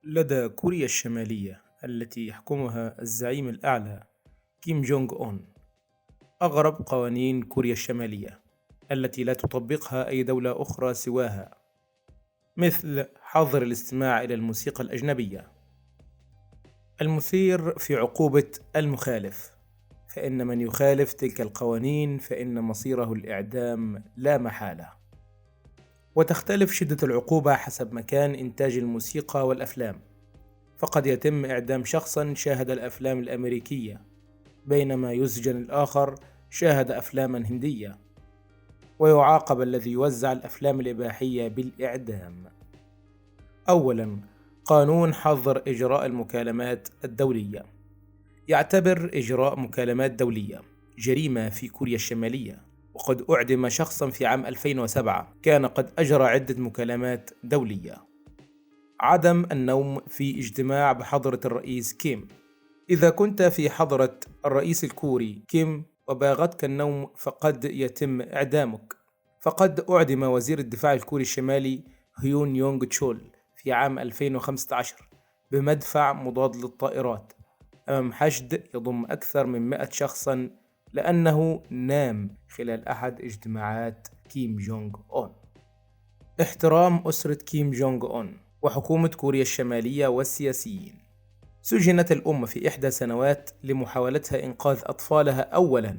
لدى كوريا الشمالية التي يحكمها الزعيم الأعلى كيم جونغ أون أغرب قوانين كوريا الشمالية التي لا تطبقها أي دولة أخرى سواها، مثل حظر الاستماع إلى الموسيقى الأجنبية. المثير في عقوبة المخالف، فإن من يخالف تلك القوانين فإن مصيره الإعدام لا محالة. وتختلف شدة العقوبة حسب مكان إنتاج الموسيقى والأفلام، فقد يتم إعدام شخصًا شاهد الأفلام الأمريكية، بينما يسجن الآخر شاهد أفلامًا هندية، ويعاقب الذي يوزع الأفلام الإباحية بالإعدام. أولاً، قانون حظر إجراء المكالمات الدولية. يعتبر إجراء مكالمات دولية جريمة في كوريا الشمالية، وقد أعدم شخصًا في عام 2007 كان قد أجرى عدة مكالمات دولية. عدم النوم في اجتماع بحضرة الرئيس كيم. إذا كنت في حضرة الرئيس الكوري كيم وباغتك النوم فقد يتم إعدامك. فقد أعدم وزير الدفاع الكوري الشمالي هيون يونغ تشول في عام 2015 بمدفع مضاد للطائرات أمام حشد يضم أكثر من 100 شخصا لأنه نام خلال أحد اجتماعات كيم جونغ أون. احترام أسرة كيم جونغ أون وحكومة كوريا الشمالية والسياسيين. سجنت الأم في 1 سنوات لمحاولتها إنقاذ أطفالها أولا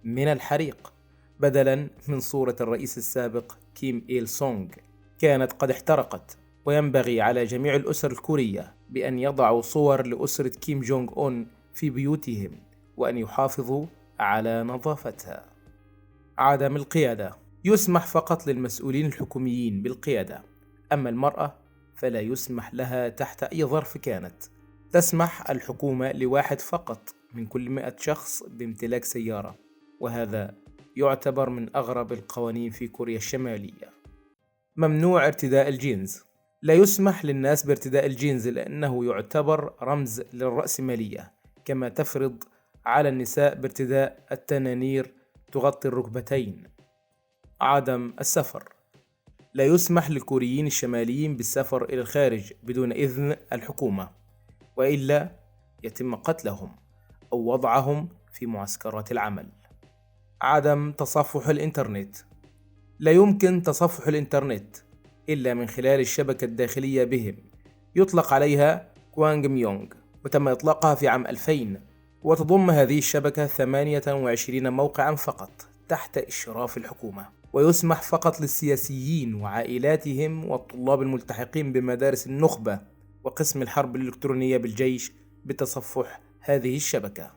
من الحريق بدلا من صورة الرئيس السابق كيم إيل سونغ، كانت قد احترقت. وينبغي على جميع الأسر الكورية بأن يضعوا صور لأسرة كيم جونغ أون في بيوتهم وأن يحافظوا على نظافتها. عدم القيادة. يسمح فقط للمسؤولين الحكوميين بالقيادة، أما المرأة فلا يسمح لها تحت أي ظرف كانت. تسمح الحكومة لواحد فقط من كل 100 شخص بامتلاك سيارة، وهذا يعتبر من أغرب القوانين في كوريا الشمالية. ممنوع ارتداء الجينز. لا يسمح للناس بارتداء الجينز لأنه يعتبر رمز للرأسمالية، كما تفرض على النساء بارتداء التنانير تغطي الركبتين. عدم السفر. لا يسمح للكوريين الشماليين بالسفر إلى الخارج بدون إذن الحكومة، وإلا يتم قتلهم أو وضعهم في معسكرات العمل. عدم تصفح الإنترنت. لا يمكن تصفح الإنترنت إلا من خلال الشبكة الداخلية بهم، يطلق عليها كوانغ ميونغ، وتم إطلاقها في عام 2000، وتضم هذه الشبكة 28 موقعا فقط تحت إشراف الحكومة. ويسمح فقط للسياسيين وعائلاتهم والطلاب الملتحقين بمدارس النخبة وقسم الحرب الإلكترونية بالجيش بتصفح هذه الشبكة.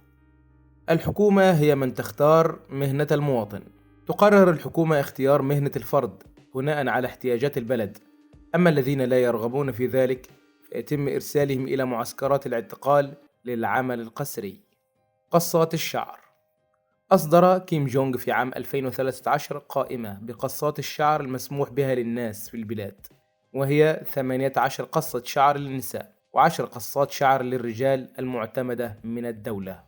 الحكومة هي من تختار مهنة المواطن. تقرر الحكومة اختيار مهنة الفرد بناء على احتياجات البلد، أما الذين لا يرغبون في ذلك فيتم إرسالهم إلى معسكرات الاعتقال للعمل القسري. قصات الشعر. أصدر كيم جونغ في عام 2013 قائمة بقصات الشعر المسموح بها للناس في البلاد، وهي 18 قصة شعر للنساء و10 قصات شعر للرجال المعتمدة من الدولة.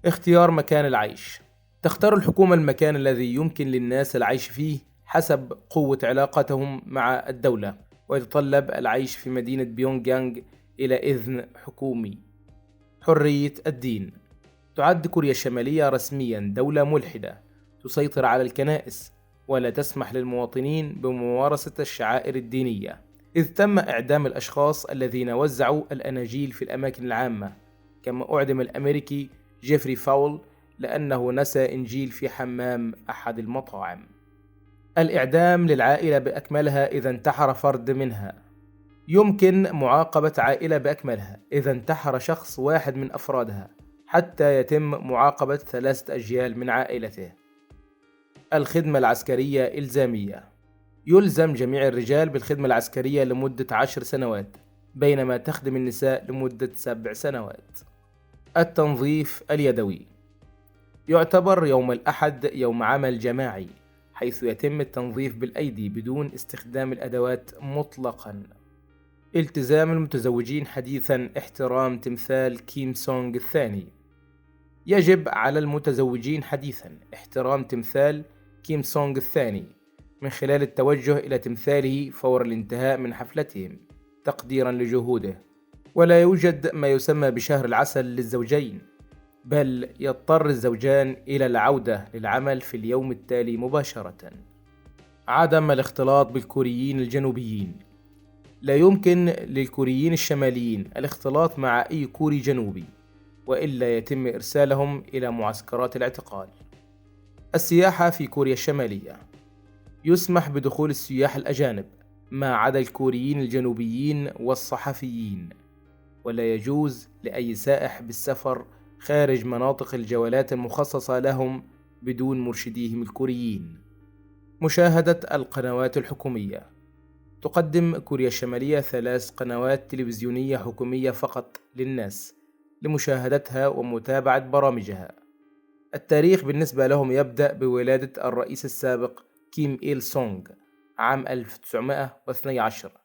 اختيار مكان العيش. تختار الحكومة المكان الذي يمكن للناس العيش فيه حسب قوة علاقتهم مع الدولة، ويتطلب العيش في مدينة بيونغ يانغ إلى إذن حكومي. حرية الدين. تعد كوريا الشمالية رسميا دولة ملحدة تسيطر على الكنائس، ولا تسمح للمواطنين بممارسة الشعائر الدينية، إذ تم إعدام الأشخاص الذين وزعوا الأناجيل في الأماكن العامة، كما أعدم الأمريكي جيفري فاول لأنه نسى إنجيل في حمام أحد المطاعم. الإعدام للعائلة بأكملها إذا انتحر فرد منها. يمكن معاقبة عائلة بأكملها إذا انتحر شخص واحد من أفرادها حتى يتم معاقبة 3 أجيال من عائلته. الخدمة العسكرية إلزامية. يلزم جميع الرجال بالخدمة العسكرية لمدة 10 سنوات، بينما تخدم النساء لمدة 7 سنوات. التنظيف اليدوي. يعتبر يوم الأحد يوم عمل جماعي، حيث يتم التنظيف بالأيدي بدون استخدام الأدوات مطلقا. التزام المتزوجين حديثا احترام تمثال كيم سونغ الثاني. يجب على المتزوجين حديثا احترام تمثال كيم سونغ الثاني من خلال التوجه إلى تمثاله فور الانتهاء من حفلتهم، تقديرا لجهوده. ولا يوجد ما يسمى بشهر العسل للزوجين، بل يضطر الزوجان إلى العودة للعمل في اليوم التالي مباشرة. عدم الاختلاط بالكوريين الجنوبيين. لا يمكن للكوريين الشماليين الاختلاط مع أي كوري جنوبي، وإلا يتم إرسالهم إلى معسكرات الاعتقال. السياحة في كوريا الشمالية. يسمح بدخول السياح الأجانب ما عدا الكوريين الجنوبيين والصحفيين، ولا يجوز لأي سائح بالسفر خارج مناطق الجولات المخصصة لهم بدون مرشديهم الكوريين. مشاهدة القنوات الحكومية. تقدم كوريا الشمالية 3 قنوات تلفزيونية حكومية فقط للناس لمشاهدتها ومتابعة برامجها. التاريخ بالنسبة لهم يبدأ بولادة الرئيس السابق كيم إيل سونغ عام 1912،